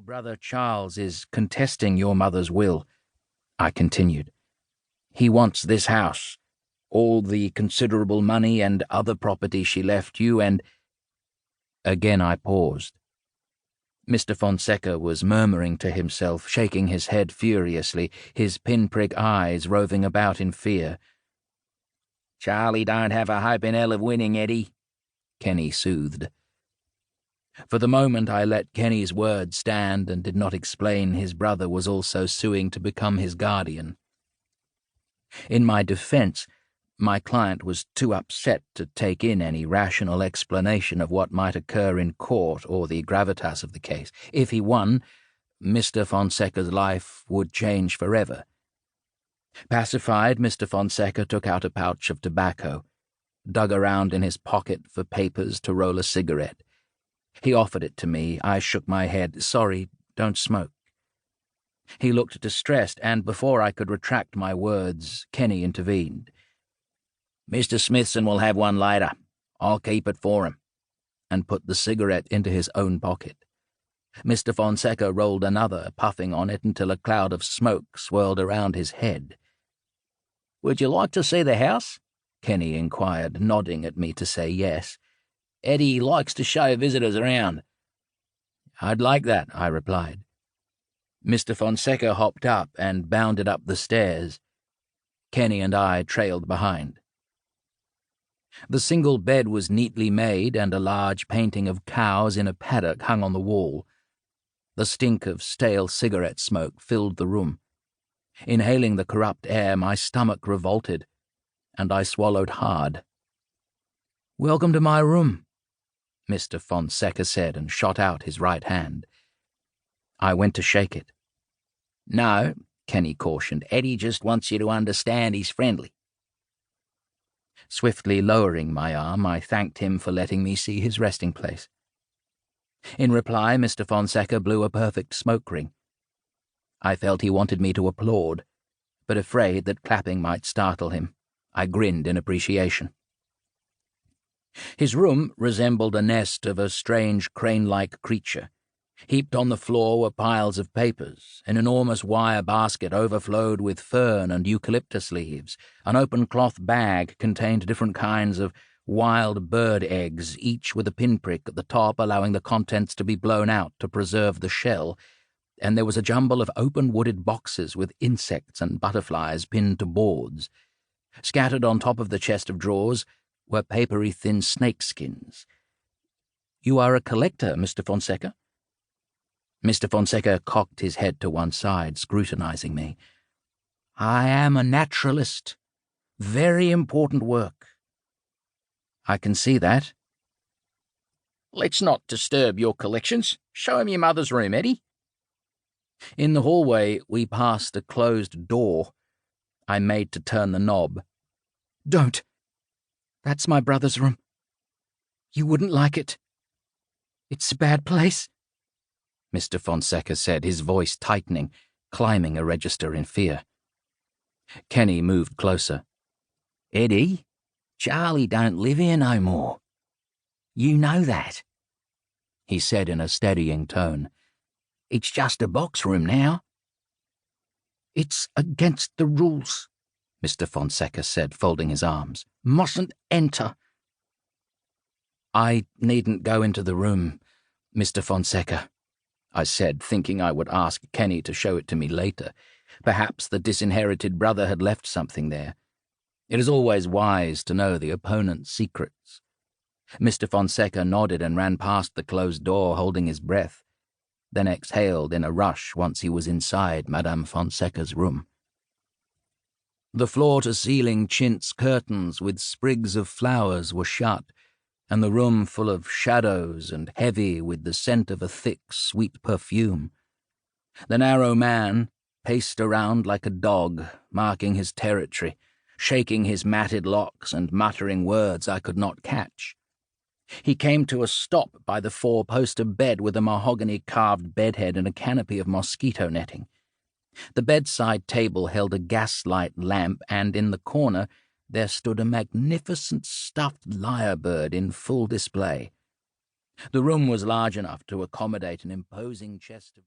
brother Charles is contesting your mother's will," I continued. "He wants this house, all the considerable money and other property she left you, and—" Again I paused. Mr. Fonseca was murmuring to himself, shaking his head furiously, his pinprick eyes roving about in fear. "Charlie don't have a hope in hell of winning, Eddie," Kenny soothed. For the moment I let Kenny's words stand and did not explain his brother was also suing to become his guardian. In my defense, my client was too upset to take in any rational explanation of what might occur in court or the gravitas of the case. If he won, Mr. Fonseca's life would change forever. Pacified, Mr. Fonseca took out a pouch of tobacco, dug around in his pocket for papers to roll a cigarette. He offered it to me. I shook my head. "Sorry, don't smoke." He looked distressed, and before I could retract my words, Kenny intervened. "Mr. Smithson will have one later. I'll keep it for him," and put the cigarette into his own pocket. Mr. Fonseca rolled another, puffing on it until a cloud of smoke swirled around his head. "Would you like to see the house?" Kenny inquired, nodding at me to say yes. "Eddie likes to show visitors around." "I'd like that," I replied. Mr. Fonseca hopped up and bounded up the stairs. Kenny and I trailed behind. The single bed was neatly made, and a large painting of cows in a paddock hung on the wall. The stink of stale cigarette smoke filled the room. Inhaling the corrupt air, my stomach revolted, and I swallowed hard. "Welcome to my room," Mr. Fonseca said, and shot out his right hand. I went to shake it. "No," Kenny cautioned. "Eddie just wants you to understand he's friendly." Swiftly lowering my arm, I thanked him for letting me see his resting place. In reply, Mr. Fonseca blew a perfect smoke ring. I felt he wanted me to applaud, but afraid that clapping might startle him, I grinned in appreciation. His room resembled a nest of a strange crane-like creature. Heaped on the floor were piles of papers. An enormous wire basket overflowed with fern and eucalyptus leaves. An open cloth bag contained different kinds of wild bird eggs, each with a pinprick at the top, allowing the contents to be blown out to preserve the shell. And there was a jumble of open wooded boxes with insects and butterflies pinned to boards. Scattered on top of the chest of drawers were papery thin snakeskins. "You are a collector, Mr. Fonseca?" Mr. Fonseca cocked his head to one side, scrutinizing me. "I am a naturalist. Very important work." "I can see that." "Let's not disturb your collections. Show him your mother's room, Eddie." In the hallway, we passed a closed door. I made to turn the knob. "Don't. That's my brother's room. You wouldn't like it. It's a bad place," Mr. Fonseca said, his voice tightening, climbing a register in fear. Kenny moved closer. "Eddie, Charlie don't live here no more. You know that," he said in a steadying tone. "It's just a box room now." "It's against the rules," Mr. Fonseca said, folding his arms. "Mustn't enter." "I needn't go into the room, Mr. Fonseca," I said, thinking I would ask Kenny to show it to me later. Perhaps the disinherited brother had left something there. It is always wise to know the opponent's secrets. Mr. Fonseca nodded and ran past the closed door, holding his breath, then exhaled in a rush once he was inside Madame Fonseca's room. The floor-to-ceiling chintz curtains with sprigs of flowers were shut, and the room full of shadows and heavy with the scent of a thick, sweet perfume. The narrow man paced around like a dog, marking his territory, shaking his matted locks and muttering words I could not catch. He came to a stop by the four-poster bed with a mahogany-carved bedhead and a canopy of mosquito netting. The bedside table held a gaslight lamp, and in the corner there stood a magnificent stuffed lyrebird in full display. The room was large enough to accommodate an imposing chest of